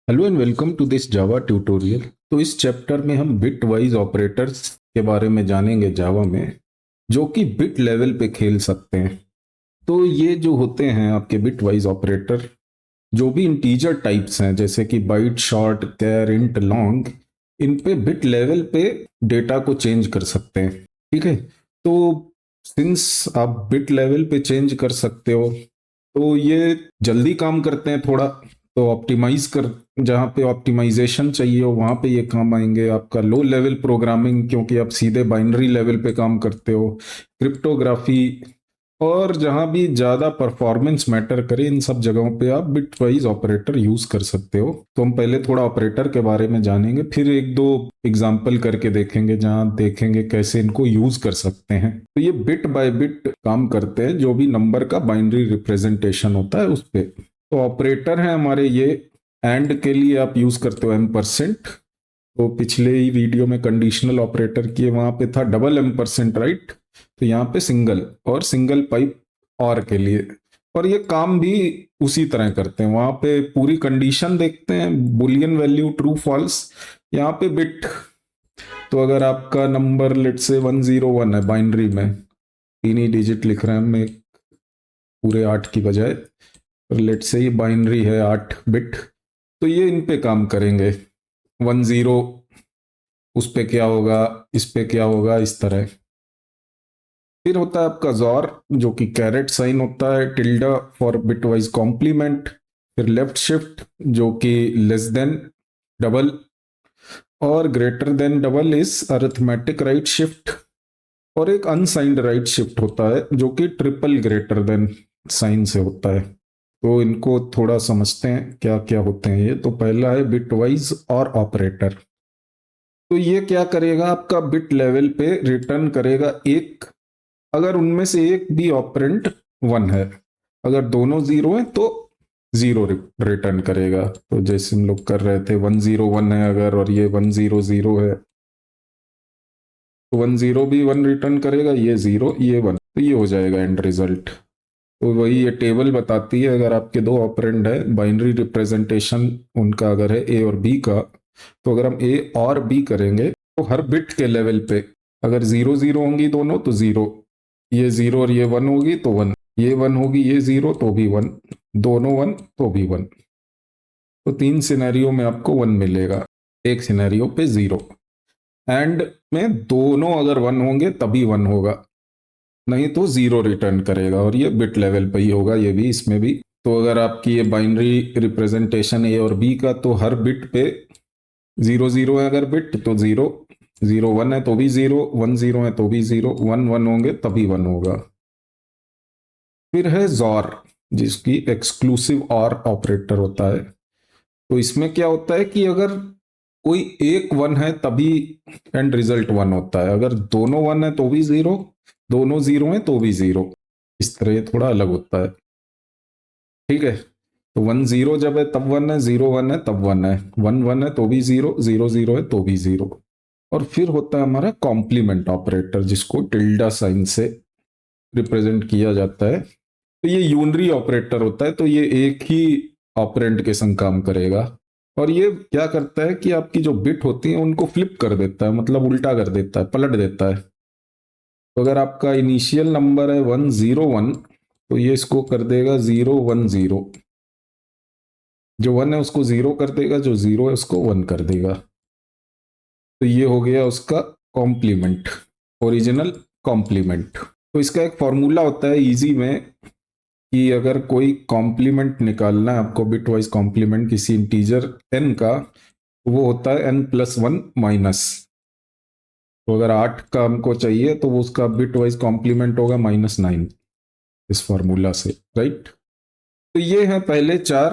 Hello and welcome to this Java tutorial. तो इस chapter में हम बिट वाइज ऑपरेटर्स के बारे में जानेंगे जावा में, जो कि बिट लेवल पे खेल सकते हैं। तो ये जो होते हैं आपके बिट वाइज ऑपरेटर, जो भी इंटीजर टाइप्स हैं जैसे कि बाइट, शॉर्ट, कैर, इंट, लॉन्ग, इन पे बिट लेवल पे डेटा को चेंज कर सकते हैं। ठीक है। तो सिंस आप बिट लेवल पे चेंज कर सकते हो, तो ये जल्दी काम करते हैं थोड़ा। तो ऑप्टिमाइज कर, जहाँ पे ऑप्टिमाइजेशन चाहिए हो वहाँ पे ये काम आएंगे। आपका लो लेवल प्रोग्रामिंग, क्योंकि आप सीधे बाइनरी लेवल पे काम करते हो, क्रिप्टोग्राफी, और जहाँ भी ज़्यादा परफॉर्मेंस मैटर करे, इन सब जगहों पे आप बिट वाइज ऑपरेटर यूज़ कर सकते हो। तो हम पहले थोड़ा ऑपरेटर के बारे में जानेंगे, फिर एक दो एग्जाम्पल करके देखेंगे जहाँ देखेंगे कैसे इनको यूज़ कर सकते हैं। तो ये बिट बाय बिट काम करते हैं, जो भी नंबर का बाइनरी रिप्रेजेंटेशन होता है उस पर। तो ऑपरेटर है हमारे ये। एंड के लिए आप यूज़ करते हो M%। तो पिछले ही वीडियो में कंडीशनल ऑपरेटर किए, वहां पे था डबल M%, राइट। तो यहाँ पे सिंगल, और सिंगल पाइप और के लिए। और ये काम भी उसी तरह करते हैं। वहां पे पूरी कंडीशन देखते हैं, बुलियन वैल्यू ट्रू फॉल्स। यहाँ पे बिट, तो अगर आपका नंबर लेट से 101 है बाइनरी में, तीन ही डिजिट लिख रहे हैं हम, एक पूरे 8 की बजाय, और लेट से ये बाइनरी है 8 बिट, तो ये इन पे काम करेंगे। 10 उस पे क्या होगा, इस पे क्या होगा, इस तरह। फिर होता है आपका जॉर, जो कि कैरेट साइन होता है, टिल्डा फॉर बिटवाइज कॉम्प्लीमेंट। फिर लेफ्ट शिफ्ट, जो कि लेस देन डबल, और greater than double is arithmetic right shift. और एक अनसाइंड राइट शिफ्ट होता है, जो कि ट्रिपल ग्रेटर देन साइन से होता है। तो इनको थोड़ा समझते हैं क्या क्या होते हैं ये। तो पहला है बिटवाइज और ऑपरेटर। तो ये क्या करेगा, आपका बिट लेवल पे रिटर्न करेगा एक, अगर उनमें से एक भी ऑपरेंट 1 है। अगर दोनों जीरो है तो जीरो रिटर्न करेगा। तो जैसे हम लोग कर रहे थे, 101 है अगर, और ये 100 है, तो 10 भी 1 रिटर्न करेगा, ये जीरो ये 1, तो ये हो जाएगा एंड रिजल्ट। तो वही ये टेबल बताती है, अगर आपके दो ऑपरेंड है, बाइनरी रिप्रेजेंटेशन उनका अगर है ए और बी का, तो अगर हम ए और बी करेंगे, तो हर बिट के लेवल पे अगर जीरो जीरो होंगी दोनों तो जीरो, ये जीरो और ये 1 होगी तो 1, ये 1 होगी, ये जीरो तो भी 1, दोनों 1 तो भी 1। तो तीन सिनेरियो में आपको 1 मिलेगा, एक सिनेरियो पे जीरो। एंड में दोनों अगर 1 होंगे तभी 1 होगा, नहीं तो जीरो रिटर्न करेगा। और ये बिट लेवल पे ही होगा, ये भी, इसमें भी। तो अगर आपकी ये बाइनरी रिप्रेजेंटेशन ए और बी का, तो हर बिट पे जीरो जीरो है अगर बिट तो जीरो, जीरो 1 है तो भी जीरो, 10 है तो भी जीरो, 1 1 होंगे तभी 1 होगा। फिर है जॉर, जिसकी एक्सक्लूसिव और ऑपरेटर होता है। तो इसमें क्या होता है कि अगर कोई एक 1 है तभी एंड रिजल्ट 1 होता है, अगर दोनों 1 है तो भी जीरो, दोनों जीरो है तो भी जीरो। इस तरह ये थोड़ा अलग होता है। ठीक है। तो 10 जब है तब 1 है, जीरो 1 है तब 1 है, 1 1 है तो भी जीरो, जीरो जीरो है तो भी जीरो। और फिर होता है हमारा कॉम्प्लीमेंट ऑपरेटर, जिसको टिल्डा साइन से रिप्रेजेंट किया जाता है। तो ये यूनरी ऑपरेटर होता है, तो ये एक ही ऑपरेंड के संग काम करेगा। और ये क्या करता है कि आपकी जो बिट होती है उनको फ्लिप कर देता है, मतलब उल्टा कर देता है, पलट देता है। तो अगर आपका इनिशियल नंबर है 101, तो ये इसको कर देगा 010। जो 1 है उसको जीरो कर देगा, जो जीरो है उसको 1 कर देगा। तो ये हो गया उसका कॉम्प्लीमेंट, ओरिजिनल कॉम्प्लीमेंट। तो इसका एक फॉर्मूला होता है इजी में, कि अगर कोई कॉम्प्लीमेंट निकालना है आपको, बिट वाइज कॉम्प्लीमेंट किसी इंटीजर n का, तो वो होता है n+1 माइनस। तो अगर 8 का हमको चाहिए तो वो उसका बिट वाइज कॉम्प्लीमेंट होगा -9, इस फॉर्मूला से, राइट। तो ये है पहले चार।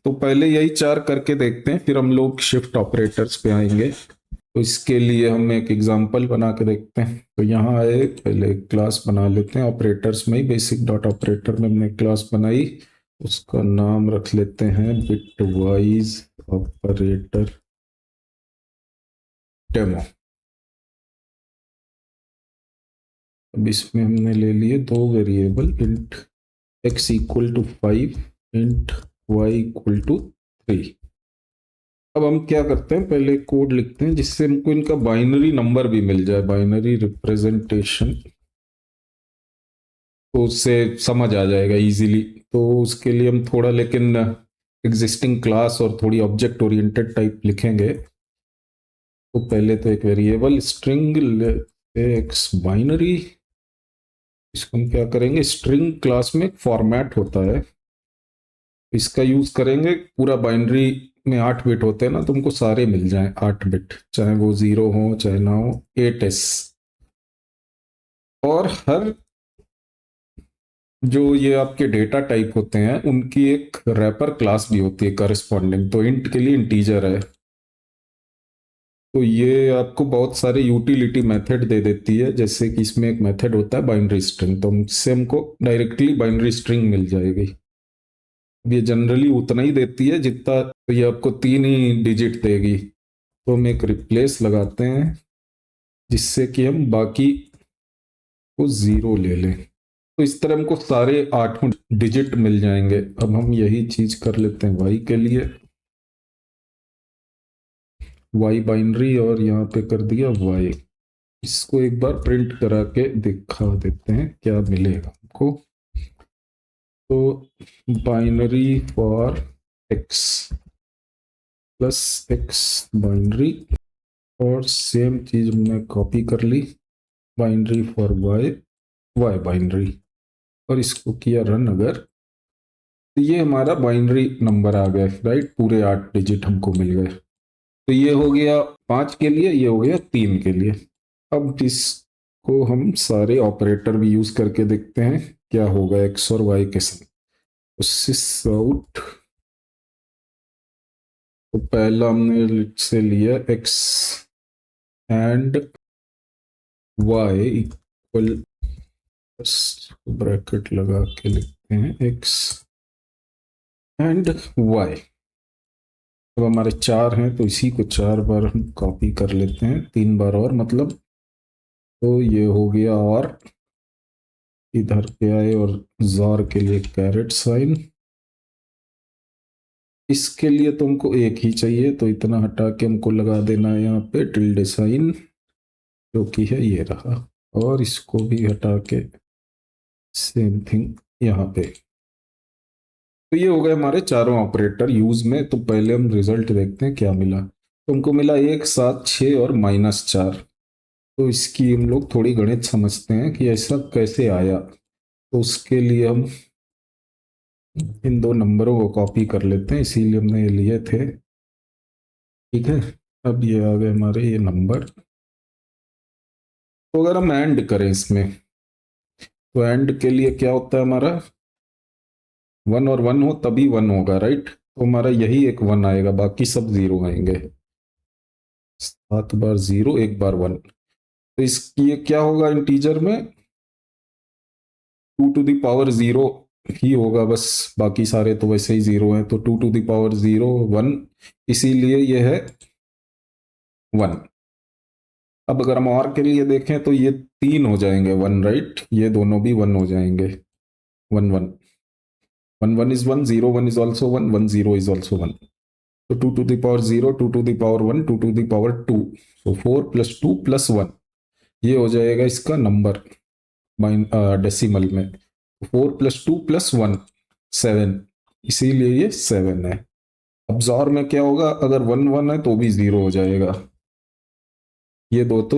तो पहले यही चार करके देखते हैं, फिर हम लोग शिफ्ट ऑपरेटर्स पे आएंगे। तो इसके लिए हम एक एग्जांपल बना के देखते हैं। तो यहाँ आए, पहले एक क्लास बना लेते हैं ऑपरेटर्स में ही, बेसिक डॉट ऑपरेटर में हमने क्लास बनाई। उसका नाम रख लेते हैं बिट वाइज ऑपरेटर डेमो। अब इसमें हमने ले लिए दो variable, int x = 5, int y = 3। अब हम क्या करते हैं, पहले कोड लिखते हैं जिससे हमको इनका बाइनरी नंबर भी मिल जाए, बाइनरी रिप्रेजेंटेशन, तो उससे समझ आ जाएगा इजीली। तो उसके लिए हम थोड़ा लेकिन एग्जिस्टिंग क्लास और थोड़ी ऑब्जेक्ट ओरिएंटेड टाइप लिखेंगे। तो पहले तो एक वेरिएबल स्ट्रिंग एक्स बाइनरी, इसको हम क्या करेंगे, स्ट्रिंग क्लास में फॉर्मेट होता है, इसका यूज करेंगे। पूरा बाइनरी में 8 बिट होते हैं ना, तुमको सारे मिल जाएं 8 बिट, चाहे वो 0 हो चाहे ना हो, 8s। और हर जो ये आपके डेटा टाइप होते हैं उनकी एक रैपर क्लास भी होती है करस्पॉन्डिंग। तो इंट के लिए इंटीजर है, तो ये आपको बहुत सारे यूटिलिटी मेथड दे देती है। जैसे कि इसमें एक मेथड होता है बाइनरी स्ट्रिंग, तो इससे हमको डायरेक्टली बाइनरी स्ट्रिंग मिल जाएगी। ये जनरली उतना ही देती है जितना, तो ये आपको 3 ही डिजिट देगी। तो हम एक रिप्लेस लगाते हैं जिससे कि हम बाकी को 0 ले लें। तो इस तरह हमको सारे 8 डिजिट मिल जाएंगे। अब हम यही चीज कर लेते हैं वाई के लिए, वाई बाइनरी, और यहाँ पे कर दिया वाई। इसको एक बार प्रिंट करा के दिखा देते हैं क्या मिलेगा हमको। तो binary for x plus x binary, और सेम चीज हमने कॉपी कर ली, binary for y, y binary, और इसको किया रन। अगर तो ये हमारा बाइनरी नंबर आ गया, राइट, पूरे 8 डिजिट हमको मिल गए। तो ये हो गया 5 के लिए, ये हो गया 3 के लिए। अब इसको हम सारे ऑपरेटर भी यूज करके देखते हैं क्या होगा एक्स और वाई के साथ। तो सिस आउट, तो पहला हमने से लिया X and Y equal, bracket लगा के लिखते हैं एक्स एंड वाई। अब हमारे 4 हैं तो इसी को 4 बार हम कॉपी कर लेते हैं, 3 बार और मतलब। तो ये हो गया, और इधर पे आए और जार के लिए कैरेट साइन। इसके लिए तुमको एक ही चाहिए, तो इतना हटा के हमको लगा देना है यहाँ पे टिल्डे साइन, जो कि है ये रहा। और इसको भी हटा के सेम थिंग यहाँ पे। तो ये हो गए हमारे चारों ऑपरेटर यूज में। तो पहले हम रिजल्ट देखते हैं क्या मिला। तुमको मिला 1, 7, 6 और -4। तो इसकी हम लोग थोड़ी गणित समझते हैं कि ऐसा कैसे आया। तो उसके लिए हम इन दो नंबरों को कॉपी कर लेते हैं, इसीलिए हमने ये लिए थे। ठीक है, अब ये आ गए हमारे ये नंबर। तो अगर हम एंड करें इसमें, तो एंड के लिए क्या होता है हमारा, 1 और 1 हो तभी 1 होगा, राइट। तो हमारा यही एक 1 आएगा, बाकी सब 0 आएंगे। 7 बार 0, 1 बार 1। तो इसकी ये क्या होगा इंटीजर में, 2 टू द पावर 0 ही होगा बस, बाकी सारे तो वैसे ही 0 हैं। तो 2 टू द पावर 0 1, इसीलिए ये है 1। अब अगर हम और के लिए देखें तो ये 3 हो जाएंगे 1, राइट, ये दोनों भी 1 हो जाएंगे। 1 1 1 1 is 1, 0 1 is also 1, 1 0 is also 1। तो 2 to the power 0, 2 to the power 1, 2 to the power 2, so 4 + 2 + 1, ये हो जाएगा इसका नंबर डेसिमल में। 4 + 2 + 1 7, इसीलिए ये 7 है। अब जॉर में क्या होगा, अगर 1 1 है तो भी 0 हो जाएगा, ये दो तो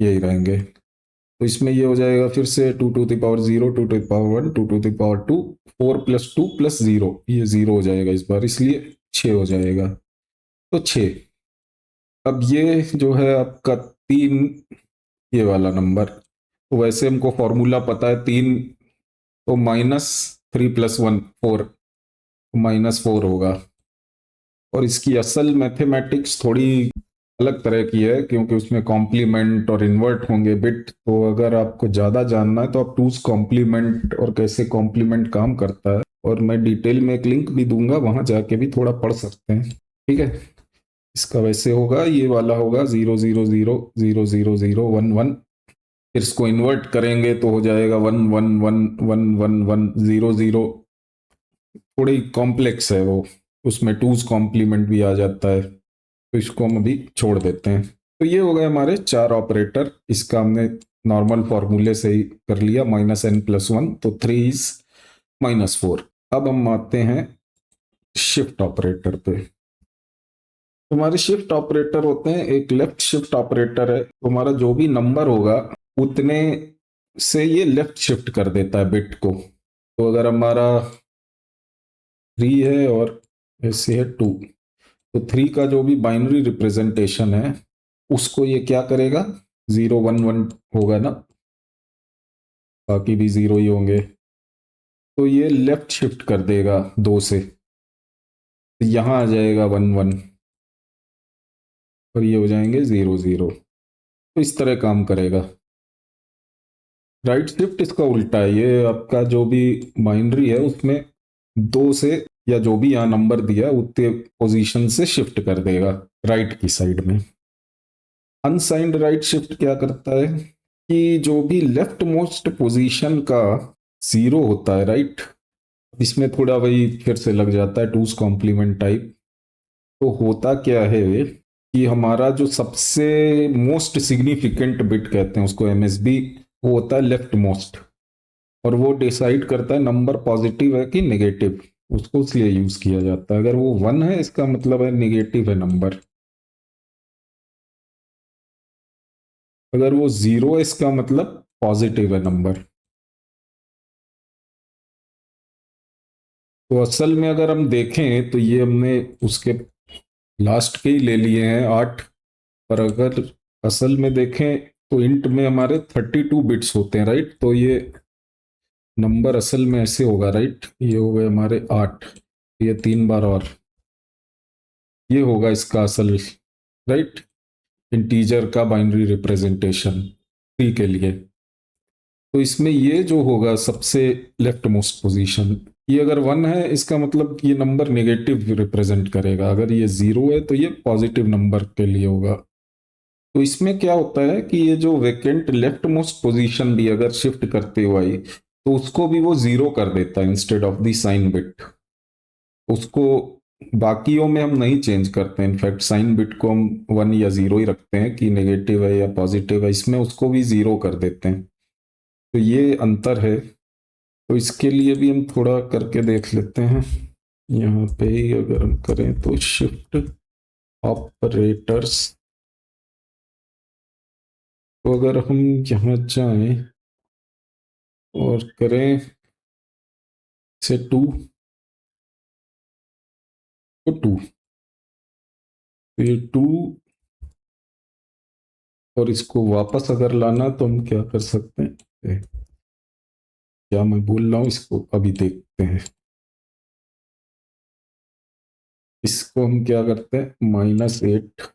यही रहेंगे। तो इसमें ये हो जाएगा फिर से 2 to the power 0, 2 to the power 1, 2 to the power 2, 4 + 2 + 0, ये 0 हो जाएगा इस बार, इसलिए 6 हो जाएगा। तो 6। अब ये जो है आपका 3, ये वाला नंबर, तो वैसे हमको फॉर्मूला पता है 3, तो -3 + 1 4, -4 होगा। और इसकी असल मैथमेटिक्स थोड़ी अलग तरह की है, क्योंकि उसमें कॉम्प्लीमेंट और इन्वर्ट होंगे बिट। तो अगर आपको ज़्यादा जानना है तो आप टूज कॉम्प्लीमेंट और कैसे कॉम्प्लीमेंट काम करता है, और मैं डिटेल में एक लिंक भी दूंगा, वहां जाके भी थोड़ा पढ़ सकते हैं। ठीक है, इसका वैसे होगा, ये वाला होगा 0 0 0 0 0 0 1 1। फिर इसको इन्वर्ट करेंगे तो हो जाएगा 1 1 1 1 1 1 0 0। थोड़ी कॉम्प्लेक्स है वो, उसमें टूज कॉम्प्लीमेंट भी आ जाता है। तो इसको हम अभी छोड़ देते हैं। तो ये हो गए हमारे 4 ऑपरेटर। इसका हमने नॉर्मल फॉर्मूले से ही कर लिया, -n+1, तो 3 इज -4। अब हम आते हैं शिफ्ट ऑपरेटर पे। हमारे शिफ्ट ऑपरेटर होते हैं, एक लेफ्ट शिफ्ट ऑपरेटर है, तो हमारा जो भी नंबर होगा उतने से ये लेफ्ट शिफ्ट कर देता है बिट को। तो अगर हमारा 3 है और ऐसे है 2, तो 3 का जो भी बाइनरी रिप्रेजेंटेशन है उसको ये क्या करेगा, 0 1 1 होगा ना, बाकी भी 0 ही होंगे, तो ये लेफ्ट शिफ्ट कर देगा 2 से, तो यहाँ आ जाएगा 1 1, और ये हो जाएंगे 0 0। तो इस तरह काम करेगा। राइट शिफ्ट इसका उल्टा है, ये आपका जो भी बाइनरी है उसमें 2 से, या जो भी यहाँ नंबर दिया उतने पोजीशन से शिफ्ट कर देगा राइट की साइड में। अनसाइंड राइट शिफ्ट क्या करता है कि जो भी लेफ्ट मोस्ट पोजीशन का 0 होता है, राइट, इसमें थोड़ा वही फिर से लग जाता है टूज कॉम्प्लीमेंट टाइप। तो होता क्या है कि हमारा जो सबसे मोस्ट सिग्निफिकेंट बिट कहते हैं उसको, एमएसबी, वो होता है लेफ्ट मोस्ट, और वो डिसाइड करता है नंबर पॉजिटिव है कि नेगेटिव, उसको इसलिए यूज किया जाता है। अगर वो 1 है इसका मतलब है नेगेटिव है नंबर, अगर वो 0 है इसका मतलब पॉजिटिव है नंबर। तो असल में अगर हम देखें तो ये हमने उसके लास्ट के ही ले लिए हैं 8, पर अगर असल में देखें तो इंट में हमारे 32 बिट्स होते हैं, राइट। तो ये नंबर असल में ऐसे होगा, राइट, ये हो गए हमारे 8, ये 3 बार और, ये होगा इसका असल, राइट, इंटीजर का बाइनरी रिप्रेजेंटेशन 3 के लिए। तो इसमें ये जो होगा सबसे लेफ्ट मोस्ट पोजीशन, ये अगर 1 है इसका मतलब ये नंबर नेगेटिव रिप्रेजेंट करेगा, अगर ये 0 है तो ये पॉजिटिव नंबर के लिए होगा। तो इसमें क्या होता है कि ये जो वेकेंट लेफ्ट मोस्ट पोजीशन भी अगर शिफ्ट करते हुए आई तो उसको भी वो 0 कर देता है instead of the sign bit. उसको बाकियों में हम नहीं चेंज करते हैं, इनफैक्ट साइन बिट को हम 1 या 0 ही रखते हैं कि नेगेटिव है या पॉजिटिव है, इसमें उसको भी 0 कर देते हैं। तो ये अंतर है। तो इसके लिए भी हम थोड़ा करके देख लेते हैं। यहाँ पे ही अगर हम करें तो शिफ्ट ऑपरेटर्स, तो अगर हम यहाँ जाएं और करें से 2, तो 2, तो ये 2, और इसको वापस अगर लाना तो हम क्या कर सकते हैं, क्या मैं बोल रहा हूँ, इसको अभी देखते हैं। इसको हम क्या करते हैं, -8,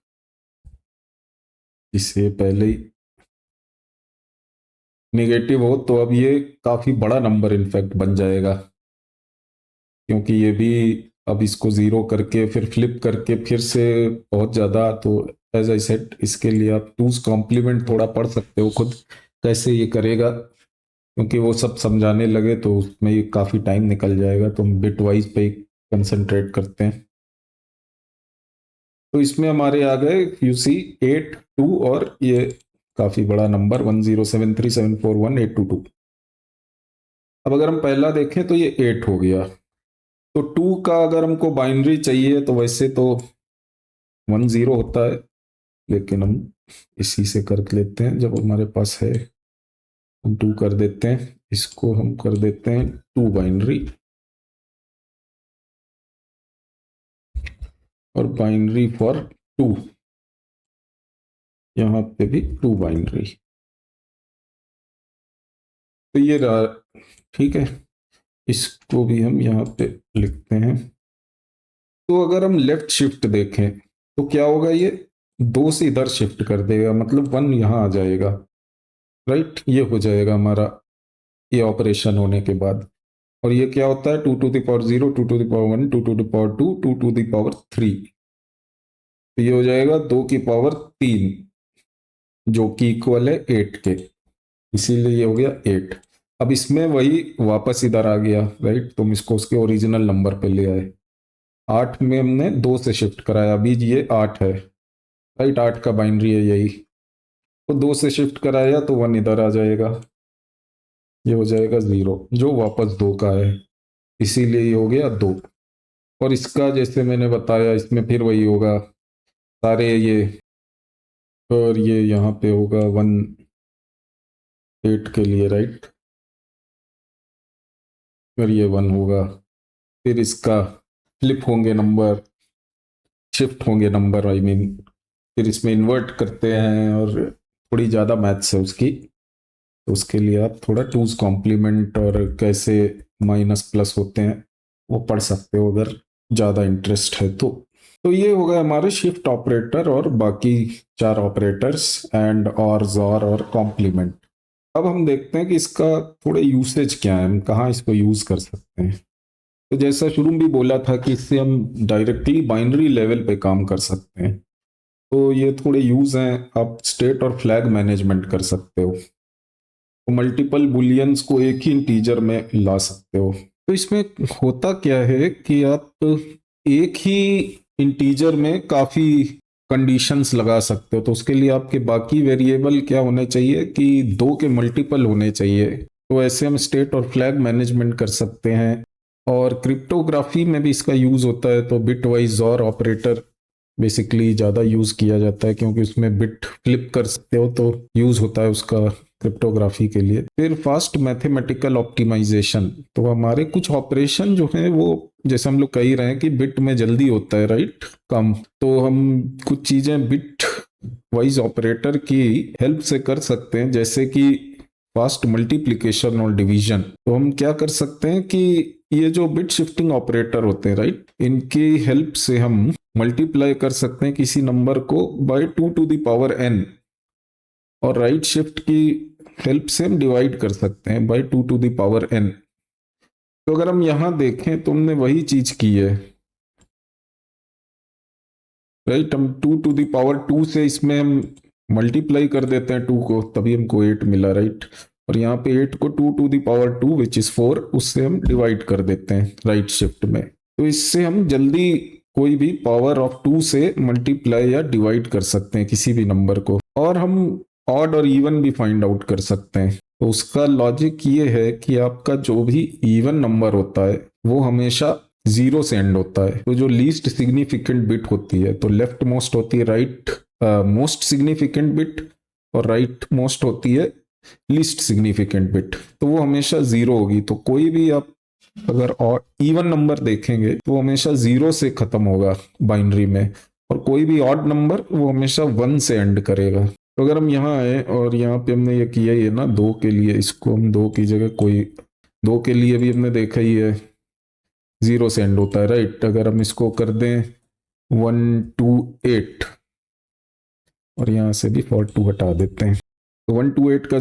इसे पहले ही नेगेटिव हो तो अब ये काफी बड़ा नंबर इनफैक्ट बन जाएगा, क्योंकि ये भी अब इसको 0 करके फिर फ्लिप करके फिर से बहुत ज्यादा, तो एज आई सेड इसके लिए आप टूज कॉम्प्लीमेंट थोड़ा पढ़ सकते हो खुद कैसे ये करेगा, क्योंकि वो सब समझाने लगे तो उसमें ही काफी टाइम निकल जाएगा, तो हम बिट वाइज पे कंसंट्रेट करते हैं। तो इसमें हमारे आ गए यूसी 8 2, और ये काफी बड़ा नंबर 1073741 822। अब अगर हम पहला देखें तो ये 8 हो गया। तो 2 का अगर हमको बाइनरी चाहिए तो वैसे तो 10 होता है, लेकिन हम इसी से कर लेते हैं, जब हमारे पास है हम 2 कर देते हैं, इसको हम कर देते हैं 2 बाइनरी, और बाइनरी फॉर 2, यहाँ पे भी 2 बाइनरी। तो ये रहा, ठीक है, इसको भी हम यहाँ पे लिखते हैं। तो अगर हम लेफ्ट शिफ्ट देखें तो क्या होगा, ये 2 से इधर शिफ्ट कर देगा, मतलब 1 यहाँ आ जाएगा, राइट, ये हो जाएगा हमारा ये ऑपरेशन होने के बाद। और ये क्या होता है, 2 to the power 0, 2 to the power 1, 2 to the power 2, 2 to the power 3, तो ये हो जाएगा 2 की पावर 3, जो कि इक्वल है 8 के, इसीलिए ये हो गया 8। अब इसमें वही वापस इधर आ गया, राइट, तुम इसको उसके ओरिजिनल नंबर पे ले आए। 8 में हमने 2 से शिफ्ट कराया, अभी ये 8 है राइट, 8 का बाइनरी है यही, तो 2 से शिफ्ट कराया तो 1 इधर आ जाएगा, ये हो जाएगा 0 जो वापस 2 का है, इसीलिए ये हो गया 2। और इसका जैसे मैंने बताया इसमें फिर वही होगा सारे ये, और ये यहाँ पे होगा 1 8 के लिए राइट, और ये 1 होगा, फिर इसका फ्लिप होंगे नंबर, शिफ्ट होंगे नंबर आई मीन, फिर इसमें इन्वर्ट करते हैं और थोड़ी ज़्यादा मैथ्स है उसकी, तो उसके लिए आप थोड़ा टूज कॉम्प्लीमेंट और कैसे माइनस प्लस होते हैं वो पढ़ सकते हो अगर ज़्यादा इंटरेस्ट है तो ये हो गया हमारे शिफ्ट ऑपरेटर और बाकी 4 ऑपरेटर्स एंड और कॉम्प्लीमेंट। अब हम देखते हैं कि इसका थोड़े यूसेज क्या है, हम कहाँ इसको यूज़ कर सकते हैं। तो जैसा शुरू में भी बोला था कि इससे हम डायरेक्टली बाइनरी लेवल पे काम कर सकते हैं, तो ये थोड़े यूज़ हैं। आप स्टेट और फ्लैग मैनेजमेंट कर सकते हो, तो मल्टीपल बुलियंस को एक ही इंटीजर में ला सकते हो। तो इसमें होता क्या है कि आप एक ही इंटीजर में काफ़ी कंडीशंस लगा सकते हो, तो उसके लिए आपके बाकी वेरिएबल क्या होने चाहिए कि 2 के मल्टीपल होने चाहिए। तो ऐसे हम स्टेट और फ्लैग मैनेजमेंट कर सकते हैं, और क्रिप्टोग्राफी में भी इसका यूज़ होता है, तो बिट वाइज और ऑपरेटर बेसिकली ज़्यादा यूज़ किया जाता है क्योंकि उसमें बिट फ्लिप कर सकते हो, तो यूज़ होता है उसका क्रिप्टोग्राफी के लिए। फिर फास्ट मैथमेटिकल ऑप्टिमाइजेशन, तो हमारे कुछ ऑपरेशन जो है वो जैसे हम लोग कह ही रहे हैं कि बिट में जल्दी होता है राइट, कम, तो हम कुछ चीज़ें बिट वाइज ऑपरेटर की हेल्प से कर सकते हैं, जैसे कि फास्ट मल्टीप्लिकेशन और डिवीजन। तो हम क्या कर सकते हैं कि ये जो बिट शिफ्टिंग ऑपरेटर होते हैं राइट, इनकी हेल्प से हम मल्टीप्लाई कर सकते हैं किसी नंबर को by 2 to the power n, और राइट शिफ्ट की हेल्प से हम डिवाइड कर सकते हैं by 2 to the power n। तो अगर हम यहां देखें तो हमने वही चीज की है राइट, हम 2 टू द पावर 2 से इसमें हम मल्टीप्लाई कर देते हैं 2 को, तभी हमको 8 मिला राइट, और यहाँ पे 8 को 2 to the power 2 which is 4 उससे हम डिवाइड कर देते हैं राइट शिफ्ट में। तो इससे हम जल्दी कोई भी पावर ऑफ 2 से मल्टीप्लाई या डिवाइड कर सकते हैं किसी भी नंबर को, और हम ऑड और इवन भी फाइंड आउट कर सकते हैं। तो उसका लॉजिक ये है कि आपका जो भी इवन नंबर होता है वो हमेशा 0 से एंड होता है, तो जो लीस्ट सिग्निफिकेंट बिट होती है तो लेफ्ट मोस्ट होती है राइट मोस्ट सिग्निफिकेंट बिट, और राइट मोस्ट होती है लीस्ट सिग्निफिकेंट बिट, तो वो हमेशा 0 होगी। तो कोई भी आप अगर और इवन नंबर देखेंगे तो वो हमेशा 0 से खत्म होगा बाइनरी में, और कोई भी ऑड नंबर वो हमेशा 1 से एंड करेगा। तो अगर हम यहाँ आए और यहाँ पे हमने ये किया ही है ना 2 के लिए, इसको हम 2 की जगह कोई 2 के लिए भी हमने देखा ही है 0 से एंड होता है राइट। अगर हम इसको कर दें 128 और यहाँ से भी 42 हटा देते हैं, तो 128 का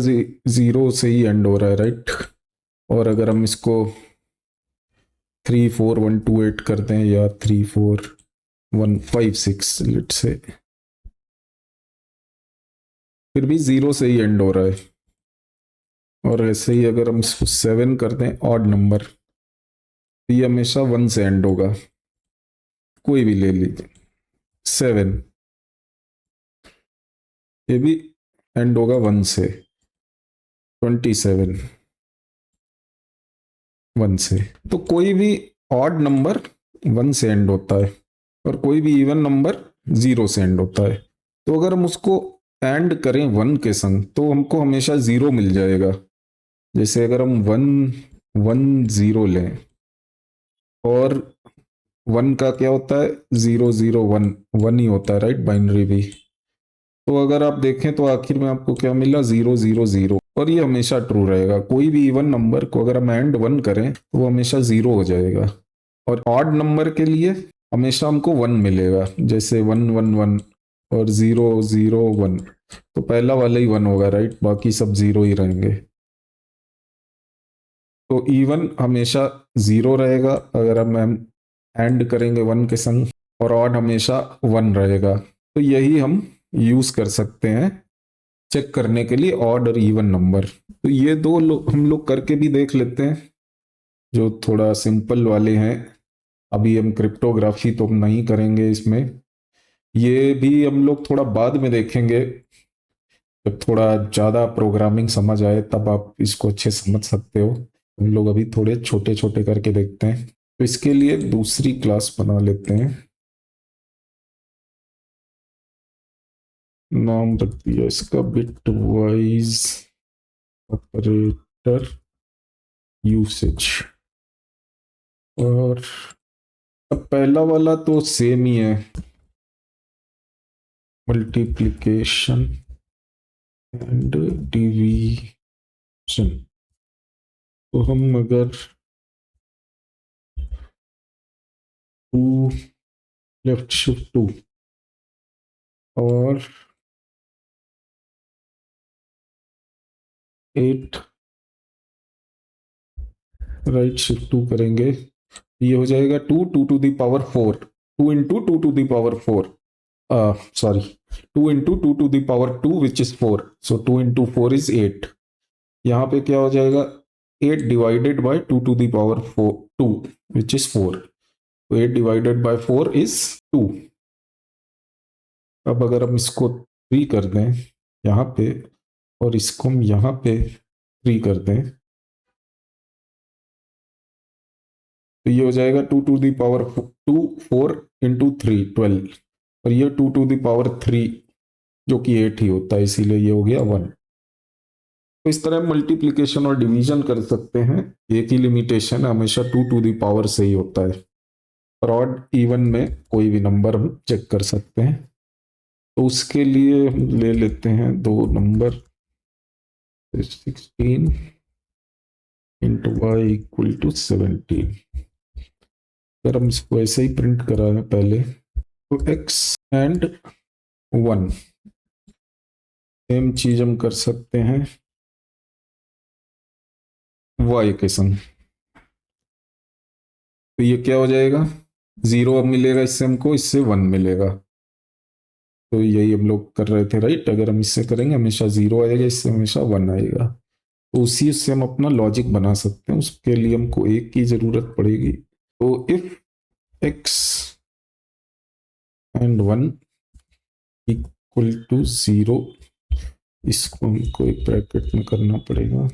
0 से ही एंड हो रहा है राइट। और अगर हम इसको 34128 कर दें या 34156 लेट से, फिर भी 0 से ही एंड हो रहा है। और ऐसे ही अगर हम इसको 7 कर दें ऑड नंबर, तो ये हमेशा 1 से एंड होगा, कोई भी ले लीजिए 7, ये भी एंड होगा 1 से। 27 1 से, तो कोई भी ऑड नंबर 1 से एंड होता है, और कोई भी इवन नंबर 0 से एंड होता है। तो अगर हम उसको एंड करें 1 के संग तो हमको हमेशा 0 मिल जाएगा। जैसे अगर हम 1 1 0 लें, और 1 का क्या होता है 0 0 1 1 ही होता है राइट, बाइनरी भी। तो अगर आप देखें तो आखिर में आपको क्या मिला 0 0 0, और ये हमेशा ट्रू रहेगा। कोई भी इवन नंबर को अगर हम एंड 1 करें तो वो हमेशा 0 हो जाएगा, और ऑड नंबर के लिए हमेशा हमको 1 मिलेगा, जैसे 1 1 1 और 0 0 1, तो पहला वाला ही 1 होगा राइट, बाकी सब 0 ही रहेंगे। तो इवन हमेशा 0 रहेगा अगर हम एंड करेंगे 1 के संग, और ऑड हमेशा 1 रहेगा। तो यही हम यूज कर सकते हैं चेक करने के लिए ऑड और इवन नंबर। तो ये हम लोग करके भी देख लेते हैं जो थोड़ा सिंपल वाले हैं। अभी हम क्रिप्टोग्राफी तो हम नहीं करेंगे इसमें, ये भी हम लोग थोड़ा बाद में देखेंगे, जब थोड़ा ज़्यादा प्रोग्रामिंग समझ आए तब आप इसको अच्छे समझ सकते हो। हम लोग अभी थोड़े छोटे छोटे करके देखते हैं, तो इसके लिए दूसरी क्लास बना लेते हैं। नाम रख दिया इसका बिट वाइज ऑपरेटर यूसेज। और अब पहला वाला तो सेम ही है, मल्टीप्लिकेशन एंड डिवीजन। तो हम अगर 2 लेफ्ट शिफ्ट 2 और 8 राइट शिफ्ट 2 करेंगे, ये हो जाएगा 2 two into two to power 4, sorry 2 into 2 to the power 2 which is 4, so 2 into 4 is 8। यहाँ पे क्या हो जाएगा, 8 divided by 2 to the power 2 which is 4, तो 8 डिवाइडेड बाय 4 इज 2। अब अगर हम इसको 3 कर दें यहाँ पे, और इसको हम यहाँ पे 3 कर दें, तो ये हो जाएगा 2 to the power 2 4 into 3 12, और ये 2 to the power 3 जो कि 8 ही होता है, इसीलिए ये हो गया 1। तो इस तरह मल्टीप्लिकेशन और डिवीजन कर सकते हैं। एक ही लिमिटेशन हमेशा 2 to the power से ही होता है, और ऑड इवन में कोई भी नंबर हम चेक कर सकते हैं। तो उसके लिए हम ले लेते हैं दो number, 16 into Y equal to 17। अगर हम इसको ऐसे ही प्रिंट करा है पहले, तो x एंड 1 सेम चीज हम कर सकते हैं y के संग। तो ये क्या हो जाएगा, 0 अब मिलेगा इससे हमको, इससे 1 मिलेगा। तो यही हम लोग कर रहे थे, राइट। अगर हम इससे करेंगे हमेशा 0 आएगा, इससे हमेशा 1 आएगा। तो उसी से हम अपना लॉजिक बना सकते हैं। उसके लिए हमको एक की जरूरत पड़ेगी। तो if x and 1 equal to 0, इसको हमको एक ब्रैकेट में करना पड़ेगा।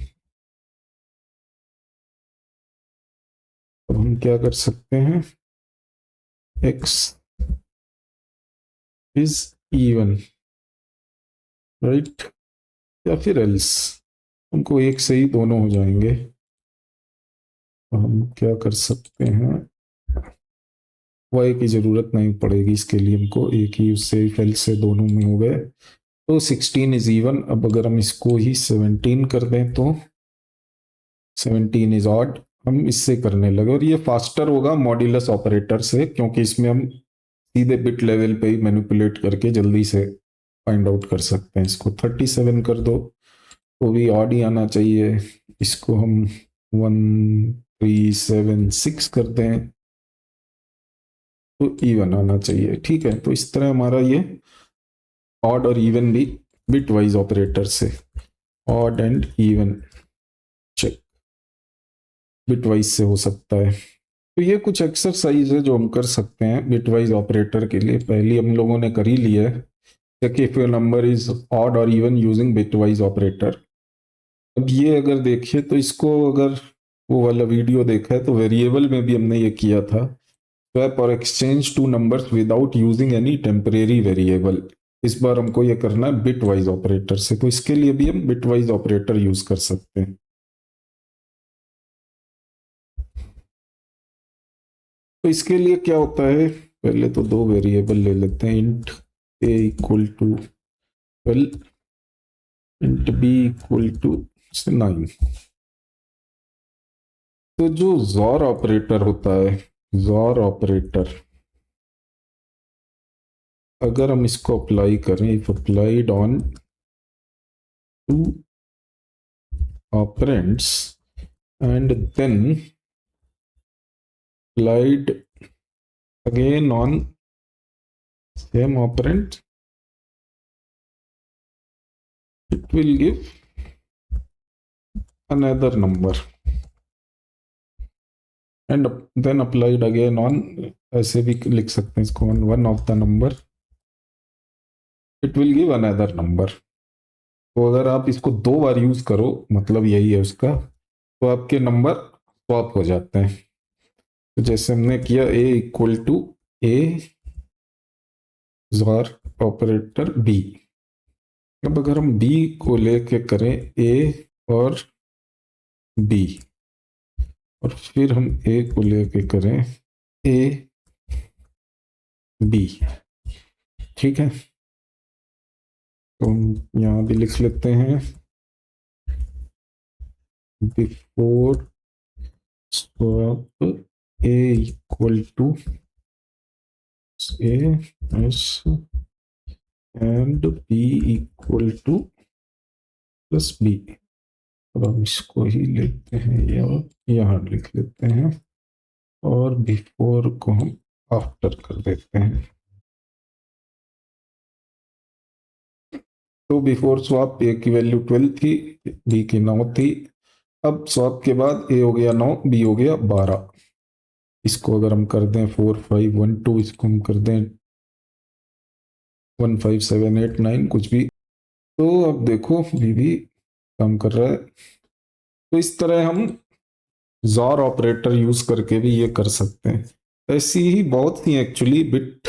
तो हम क्या कर सकते हैं, x इज इवन, राइट, या फिर एल्स। हमको एक से ही दोनों हो जाएंगे। तो हम क्या कर सकते हैं, y की जरूरत नहीं पड़ेगी इसके लिए, हमको एक ही उससे एल से दोनों में हो गए। तो 16 इज इवन। अब अगर हम इसको ही 17 कर दें तो 17 इज ऑड। हम इससे करने लगे, और ये फास्टर होगा मॉड्यूलस ऑपरेटर से, क्योंकि इसमें हम सीधे बिट लेवल पे ही मैनिपुलेट करके जल्दी से फाइंड आउट कर सकते हैं। इसको 37 कर दो तो भी ऑड ही आना चाहिए। इसको हम 1376 कर दें तो इवन आना चाहिए। ठीक है, तो इस तरह हमारा ये ऑड और इवन भी बिट वाइज ऑपरेटर से, odd and even check bitwise से हो सकता है। तो ये कुछ एक्सरसाइज है जो हम कर सकते हैं बिट वाइज ऑपरेटर के लिए। पहली हम लोगों ने कर ही लिया है, check if your number is odd और even using bitwise operator. अब ये अगर देखिए तो इसको, अगर वो वाला वीडियो देखा है तो वेरिएबल में भी हमने ये किया था, स्वैप और exchange two numbers without using any temporary variable. इस बार हमको ये करना है बिट वाइज ऑपरेटर से, तो इसके लिए भी हम बिट वाइज ऑपरेटर यूज कर सकते हैं। तो इसके लिए क्या होता है, पहले तो दो वेरिएबल ले लेते हैं, int A equal to 12, int B equal to 9। तो जो जॉर ऑपरेटर होता है, जॉर ऑपरेटर, अगर हम इसको अप्लाई करें, if applied on two operands and then applied again on same operand, it will give another number, and then applied again on, ऐसे भी लिख सकते हैं इसको, on one of the number it will give another number. तो अगर आप इसको 2 बार यूज करो, मतलब यही है उसका, तो आपके नंबर स्वैप हो जाते हैं। तो जैसे हमने किया a equal to a xor operator b। अब अगर हम b को लेके करें a और b, और फिर हम a को लेके करें a b, ठीक है। तो हम यहाँ भी लिख लेते हैं before swap a equal to a S and b equal to plus b। अब हम इसको ही लेते हैं या यहाँ लिख लेते हैं, और बिफोर को हम आफ्टर कर देते हैं। तो बिफोर स्वैप ए की वैल्यू 12 थी, बी की 9 थी। अब स्वैप के बाद ए हो गया 9, बी हो गया 12। इसको अगर हम कर दें 4 5 1 2, इसको हम कर दें 1 5 7 8 9 कुछ भी, तो अब देखो बी भी काम कर रहा है। तो इस तरह हम ज़ॉर ऑपरेटर यूज करके भी ये कर सकते हैं। ऐसी ही बहुत सी एक्चुअली बिट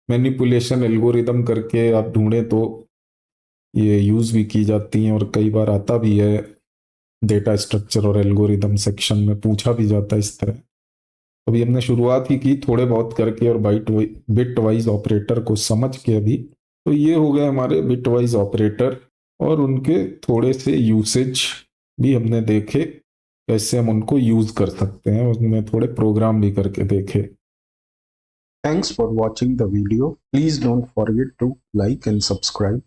मैनिपुलेशन एल्गोरिदम करके आप ढूंढें तो ये यूज भी की जाती हैं, और कई बार आता भी है डेटा स्ट्रक्चर और एल्गोरिदम सेक्शन में, पूछा भी जाता है इस तरह। अभी हमने शुरुआत ही की थोड़े बहुत करके, और बिट वाइज ऑपरेटर को समझ के अभी। तो ये हो गए हमारे बिट वाइज ऑपरेटर, और उनके थोड़े से यूसेज भी हमने देखे, कैसे हम उनको यूज कर सकते हैं, उसमें थोड़े प्रोग्राम भी करके देखे। Thanks for watching the video. Please don't forget to like and subscribe.